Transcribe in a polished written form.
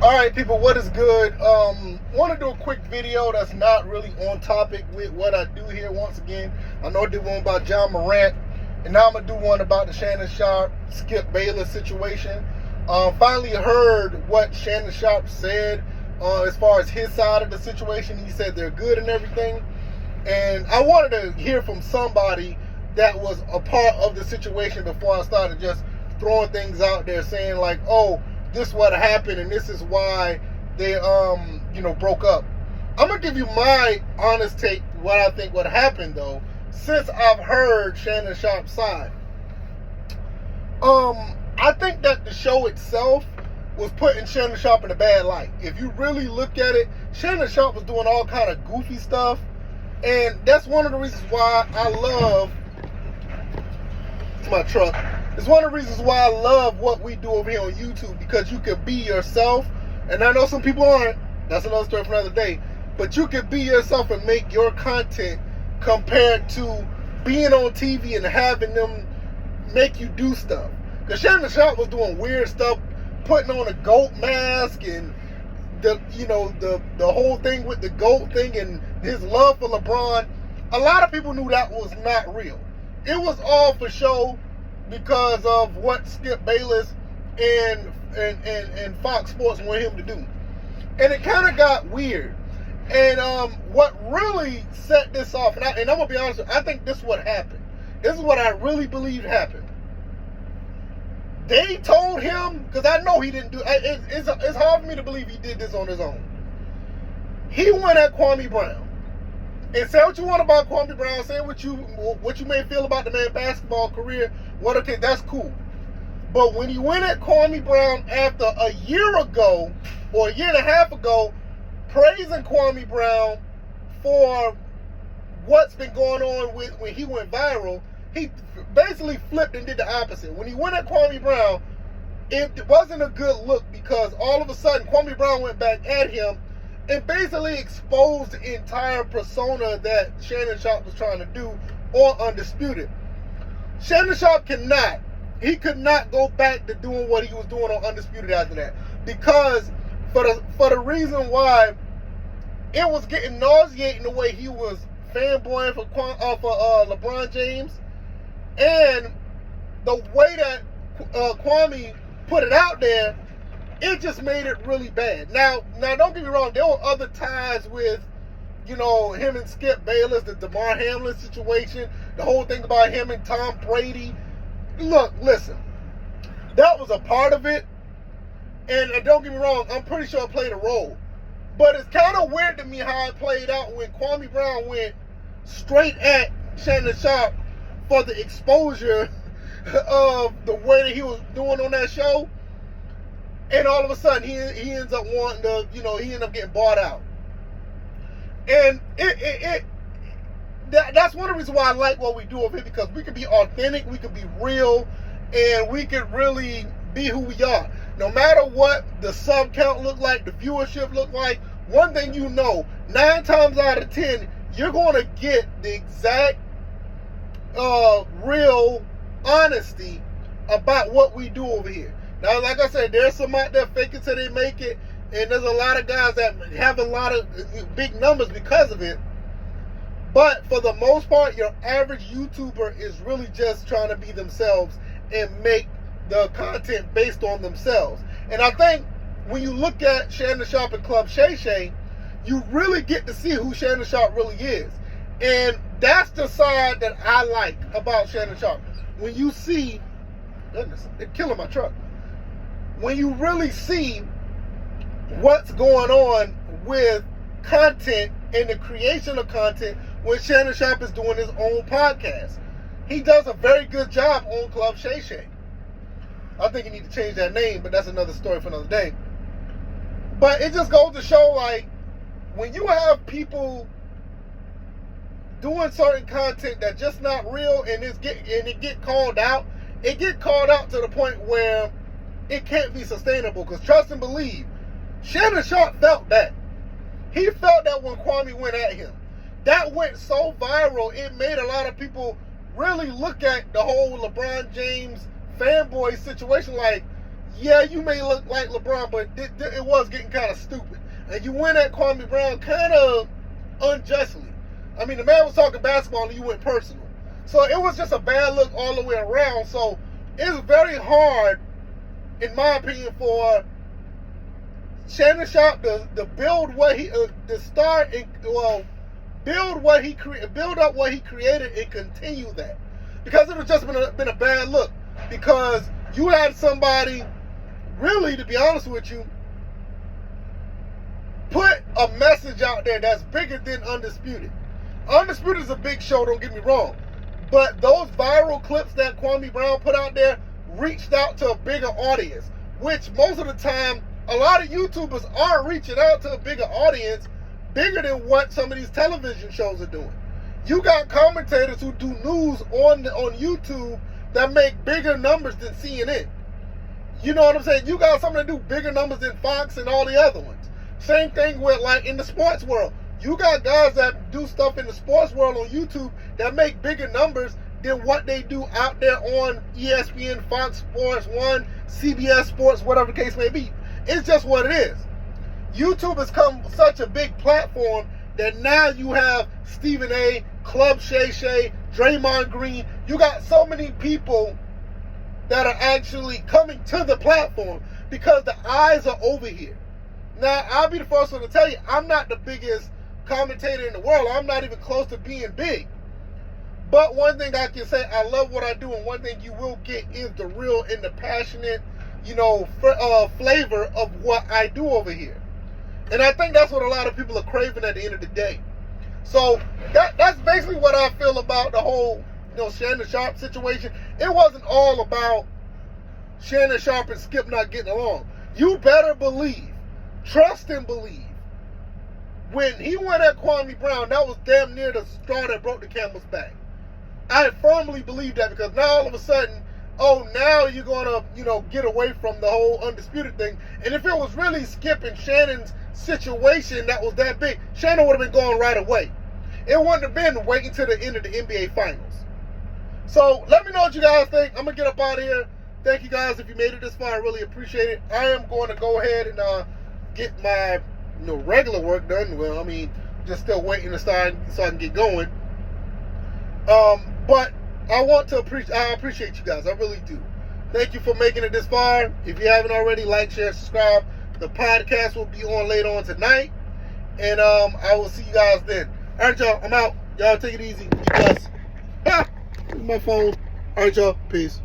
Alright people, what is good? Want to do a quick video that's not really on topic with what I do here once again. I know I did one about John Morant, and now I'm going to do one about the Shannon Sharpe, Skip Bayless situation. Finally heard what Shannon Sharpe said as far as his side of the situation. He said they're good and everything. And I wanted to hear from somebody that was a part of the situation before I started just throwing things out there saying like, oh, this is what happened and this is why they broke up. I'm gonna give you my honest take, what I think what happened though, since I've heard Shannon Sharpe's side. I think that the show itself was putting Shannon Sharpe in a bad light. If you really look at it, Shannon Sharpe was doing all kind of goofy stuff, and that's one of the reasons why I love my truck. It's one of the reasons why I love what we do over here on YouTube, because you can be yourself. And I know some people aren't. That's another story for another day. But you can be yourself and make your content compared to being on TV and having them make you do stuff. Because Shannon Sharpe was doing weird stuff, putting on a GOAT mask and the whole thing with the GOAT thing and his love for LeBron. A lot of people knew that was not real. It was all for show because of what Skip Bayless and Fox Sports wanted him to do. And it kind of got weird. And what really set this off, and I'm going to be honest with you, I think this is what happened. This is what I really believe happened. They told him, because I know he didn't do it. It's hard for me to believe he did this on his own. He went at Kwame Brown. And say what you want about Kwame Brown, say what you may feel about the man's basketball career, okay, that's cool. But when you went at Kwame Brown after a year ago, or a year and a half ago, praising Kwame Brown for what's been going on with when he went viral, he basically flipped and did the opposite. When he went at Kwame Brown, it wasn't a good look, because all of a sudden Kwame Brown went back at him and basically exposed the entire persona that Shannon Sharpe was trying to do on Undisputed. Shannon Sharpe could not go back to doing what he was doing on Undisputed after that, because for the reason why it was getting nauseating the way he was fanboying for LeBron James, and the way that Kwame put it out there, it just made it really bad. Now, don't get me wrong. There were other ties with, him and Skip Bayless, the DeMar Hamlin situation, the whole thing about him and Tom Brady. Look, listen, that was a part of it. And don't get me wrong, I'm pretty sure it played a role. But it's kind of weird to me how it played out when Kwame Brown went straight at Shannon Sharpe for the exposure of the way that he was doing on that show. And all of a sudden, he ends up wanting to, he ended up getting bought out. And that's one of the reasons why I like what we do over here, because we can be authentic, we can be real, and we can really be who we are. No matter what the sub count look like, the viewership look like, one thing 9 times out of 10, you're going to get the exact real honesty about what we do over here. Now, like I said, there's some out there faking till they make it, and there's a lot of guys that have a lot of big numbers because of it. But for the most part, your average YouTuber is really just trying to be themselves and make the content based on themselves. And I think when you look at Shannon Sharpe and Club Shay Shay, you really get to see who Shannon Sharpe really is. And that's the side that I like about Shannon Sharpe. When you see, goodness, they're killing my truck. When you really see what's going on with content and the creation of content when Shannon Sharpe is doing his own podcast. He does a very good job on Club Shay Shay. I think you need to change that name, but that's another story for another day. But it just goes to show, like, when you have people doing certain content that's just not real and it get called out, it get called out to the point where it can't be sustainable. Because trust and believe, Shannon Sharpe felt that. He felt that when Kwame went at him. That went so viral, it made a lot of people really look at the whole LeBron James fanboy situation like, yeah, you may look like LeBron, but it was getting kind of stupid. And you went at Kwame Brown kind of unjustly. I mean, the man was talking basketball and you went personal. So it was just a bad look all the way around. So it's very hard, in my opinion, for Shannon Sharpe to build what he to start and build up what he created and continue that, because it would just been a bad look, because you had somebody, really, to be honest with you, put a message out there that's bigger than Undisputed. Undisputed is a big show, don't get me wrong, but those viral clips that Kwame Brown put out there reached out to a bigger audience, which most of the time a lot of YouTubers are reaching out to a bigger audience, bigger than what some of these television shows are doing. You got commentators who do news on YouTube that make bigger numbers than CNN. You know what I'm saying? You got some that do bigger numbers than Fox and all the other ones. Same thing with, like, in the sports world. You got guys that do stuff in the sports world on YouTube that make bigger numbers than what they do out there on ESPN, Fox Sports 1, CBS Sports, whatever the case may be. It's just what it is. YouTube has come such a big platform that now you have Stephen A, Club Shay Shay, Draymond Green. You got so many people that are actually coming to the platform because the eyes are over here. Now, I'll be the first one to tell you, I'm not the biggest commentator in the world. I'm not even close to being big. But one thing I can say, I love what I do, and one thing you will get is the real and the passionate, flavor of what I do over here. And I think that's what a lot of people are craving at the end of the day. So that's basically what I feel about the whole, Shannon Sharpe situation. It wasn't all about Shannon Sharpe and Skip not getting along. You better believe, trust and believe, when he went at Kwame Brown, that was damn near the straw that broke the camel's back. I firmly believe that, because now all of a sudden, now you're going to, get away from the whole Undisputed thing. And if it was really Skip and Shannon's situation that was that big, Shannon would have been gone right away. It wouldn't have been waiting till the end of the NBA Finals. So let me know what you guys think. I'm going to get up out of here. Thank you guys if you made it this far. I really appreciate it. I am going to go ahead and get my regular work done. Well, I mean, just still waiting to start so I can get going. But I appreciate you guys. I really do. Thank you for making it this far. If you haven't already, like, share, subscribe. The podcast will be on later on tonight. And I will see you guys then. All right, y'all. I'm out. Y'all take it easy. Be blessed. My phone. All right, y'all. Peace.